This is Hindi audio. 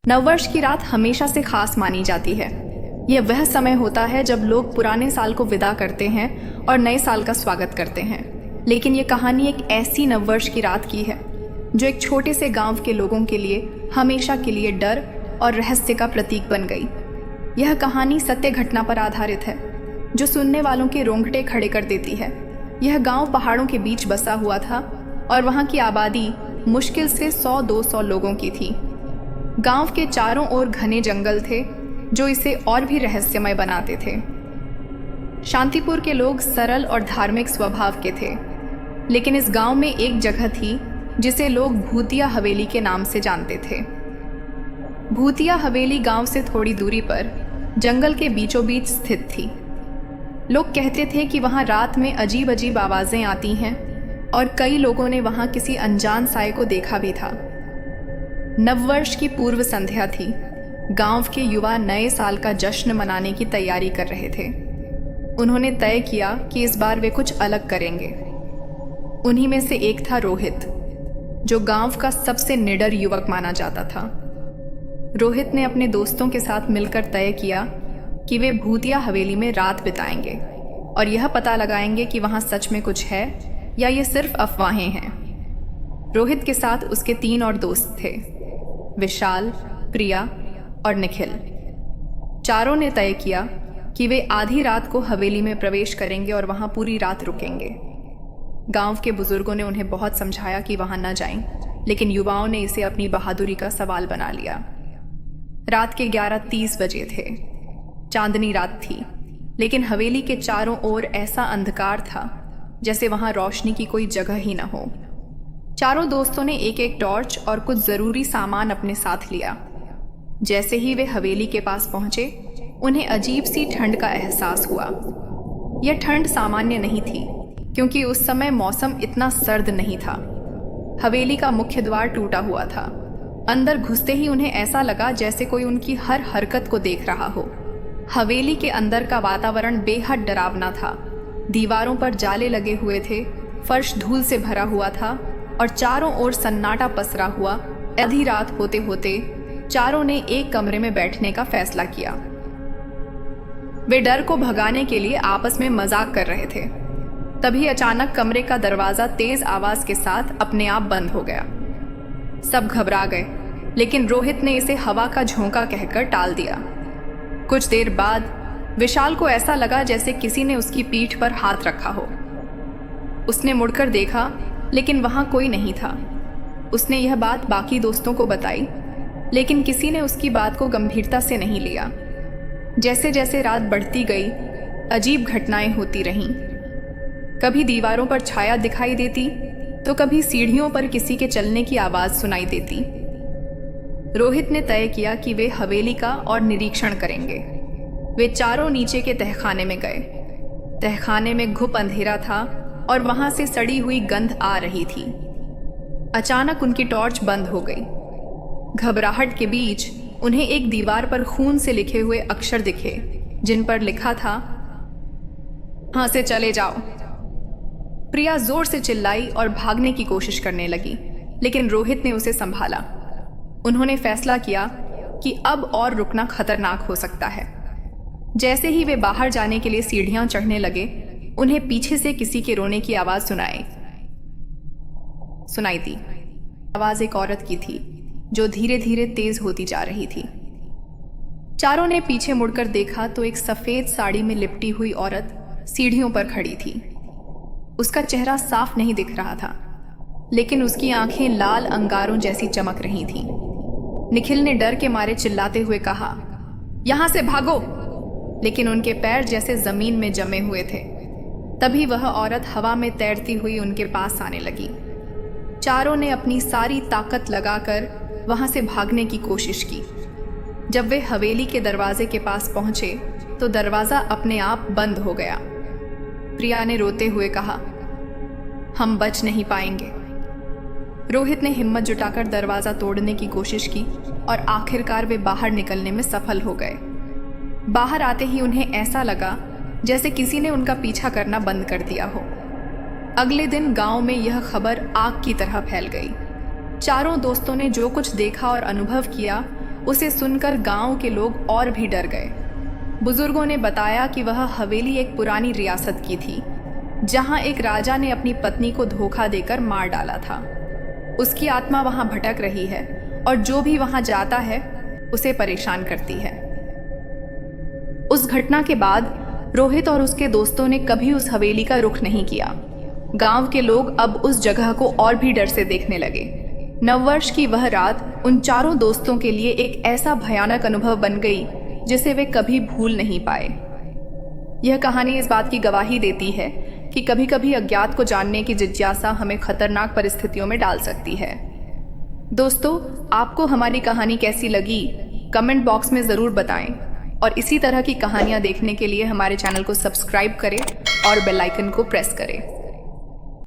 नववर्ष की रात हमेशा से खास मानी जाती है। यह वह समय होता है जब लोग पुराने साल को विदा करते हैं और नए साल का स्वागत करते हैं। लेकिन ये कहानी एक ऐसी नववर्ष की रात की है जो एक छोटे से गांव के लोगों के लिए हमेशा के लिए डर और रहस्य का प्रतीक बन गई। यह कहानी सत्य घटना पर आधारित है जो सुनने वालों के रोंगटे खड़े कर देती है। यह गांव पहाड़ों के बीच बसा हुआ था और वहां की आबादी मुश्किल से 100-200 लोगों की थी। गांव के चारों ओर घने जंगल थे जो इसे और भी रहस्यमय बनाते थे। शांतिपुर के लोग सरल और धार्मिक स्वभाव के थे, लेकिन इस गांव में एक जगह थी जिसे लोग भूतिया हवेली के नाम से जानते थे। भूतिया हवेली गांव से थोड़ी दूरी पर जंगल के बीचों बीच स्थित थी। लोग कहते थे कि वहां रात में अजीब अजीब आवाजें आती हैं और कई लोगों ने वहां किसी अनजान साए को देखा भी था। नववर्ष की पूर्व संध्या थी। गांव के युवा नए साल का जश्न मनाने की तैयारी कर रहे थे। उन्होंने तय किया कि इस बार वे कुछ अलग करेंगे। उन्हीं में से एक था रोहित, जो गांव का सबसे निडर युवक माना जाता था। रोहित ने अपने दोस्तों के साथ मिलकर तय किया कि वे भूतिया हवेली में रात बिताएंगे और यह पता लगाएंगे कि वहां सच में कुछ है या ये सिर्फ अफवाहें हैं। रोहित के साथ उसके 3 और दोस्त थे, विशाल, प्रिया और निखिल। चारों ने तय किया कि वे आधी रात को हवेली में प्रवेश करेंगे और वहां पूरी रात रुकेंगे। गांव के बुजुर्गों ने उन्हें बहुत समझाया कि वहां न जाएं, लेकिन युवाओं ने इसे अपनी बहादुरी का सवाल बना लिया। रात के 11:30 बजे थे। चांदनी रात थी, लेकिन हवेली के चारों ओर ऐसा अंधकार था जैसे वहां रोशनी की कोई जगह ही न हो। चारों दोस्तों ने एक एक टॉर्च और कुछ जरूरी सामान अपने साथ लिया। जैसे ही वे हवेली के पास पहुंचे, उन्हें अजीब सी ठंड का एहसास हुआ। यह ठंड सामान्य नहीं थी, क्योंकि उस समय मौसम इतना सर्द नहीं था। हवेली का मुख्य द्वार टूटा हुआ था। अंदर घुसते ही उन्हें ऐसा लगा जैसे कोई उनकी हर हरकत को देख रहा हो। हवेली के अंदर का वातावरण बेहद डरावना था। दीवारों पर जाले लगे हुए थे, फर्श धूल से भरा हुआ था और चारों ओर सन्नाटा पसरा हुआ। आधी रात होते होते चारों ने एक कमरे में बैठने का फैसला किया। वे डर को भगाने के लिए आपस में मजाक कर रहे थे। तभी अचानक कमरे का दरवाजा तेज आवाज के साथ अपने आप बंद हो गया। सब घबरा गए, लेकिन रोहित ने इसे हवा का झोंका कहकर टाल दिया। कुछ देर बाद विशाल को ऐसा लगा जैसे किसी ने उसकी पीठ पर हाथ रखा हो। उसने मुड़कर देखा, लेकिन वहां कोई नहीं था। उसने यह बात बाकी दोस्तों को बताई, लेकिन किसी ने उसकी बात को गंभीरता से नहीं लिया। जैसे जैसे रात बढ़ती गई, अजीब घटनाएं होती रहीं। कभी दीवारों पर छाया दिखाई देती, तो कभी सीढ़ियों पर किसी के चलने की आवाज सुनाई देती। रोहित ने तय किया कि वे हवेली का और निरीक्षण करेंगे। वे चारों नीचे के तहखाने में गए। तहखाने में घुप अंधेरा था और वहां से सड़ी हुई गंध आ रही थी। अचानक उनकी टॉर्च बंद हो गई। घबराहट के बीच उन्हें एक दीवार पर खून से लिखे हुए अक्षर दिखे, जिन पर लिखा था, "यहाँ से चले जाओ।" प्रिया जोर से चिल्लाई और भागने की कोशिश करने लगी, लेकिन रोहित ने उसे संभाला। उन्होंने फैसला किया कि अब और रुकना खतरनाक हो सकता है। जैसे ही वे बाहर जाने के लिए सीढ़ियां चढ़ने लगे, उन्हें पीछे से किसी के रोने की आवाज सुनाई दी। आवाज एक औरत की थी जो धीरे धीरे तेज होती जा रही थी। चारों ने पीछे मुड़कर देखा तो एक सफेद साड़ी में लिपटी हुई औरत सीढ़ियों पर खड़ी थी। उसका चेहरा साफ नहीं दिख रहा था, लेकिन उसकी आंखें लाल अंगारों जैसी चमक रही थीं। निखिल ने डर के मारे चिल्लाते हुए कहा, "यहां से भागो!" लेकिन उनके पैर जैसे जमीन में जमे हुए थे। तभी वह औरत हवा में तैरती हुई उनके पास आने लगी। चारों ने अपनी सारी ताकत लगाकर वहां से भागने की कोशिश की। जब वे हवेली के दरवाजे के पास पहुंचे तो दरवाजा अपने आप बंद हो गया। प्रिया ने रोते हुए कहा, "हम बच नहीं पाएंगे।" रोहित ने हिम्मत जुटाकर दरवाजा तोड़ने की कोशिश की और आखिरकार वे बाहर निकलने में सफल हो गए। बाहर आते ही उन्हें ऐसा लगा जैसे किसी ने उनका पीछा करना बंद कर दिया हो। अगले दिन गांव में यह खबर आग की तरह फैल गई। चारों दोस्तों ने जो कुछ देखा और अनुभव किया उसे सुनकर गांव के लोग और भी डर गए। बुजुर्गों ने बताया कि वह हवेली एक पुरानी रियासत की थी, जहां एक राजा ने अपनी पत्नी को धोखा देकर मार डाला था। उसकी आत्मा वहां भटक रही है और जो भी वहां जाता है उसे परेशान करती है। उस घटना के बाद रोहित और उसके दोस्तों ने कभी उस हवेली का रुख नहीं किया। गांव के लोग अब उस जगह को और भी डर से देखने लगे। नववर्ष की वह रात उन चारों दोस्तों के लिए एक ऐसा भयानक अनुभव बन गई जिसे वे कभी भूल नहीं पाए। यह कहानी इस बात की गवाही देती है कि कभी कभी अज्ञात को जानने की जिज्ञासा हमें खतरनाक परिस्थितियों में डाल सकती है। दोस्तों, आपको हमारी कहानी कैसी लगी कमेंट बॉक्स में ज़रूर बताएं और इसी तरह की कहानियाँ देखने के लिए हमारे चैनल को सब्सक्राइब करें और बेल आइकन को प्रेस करें।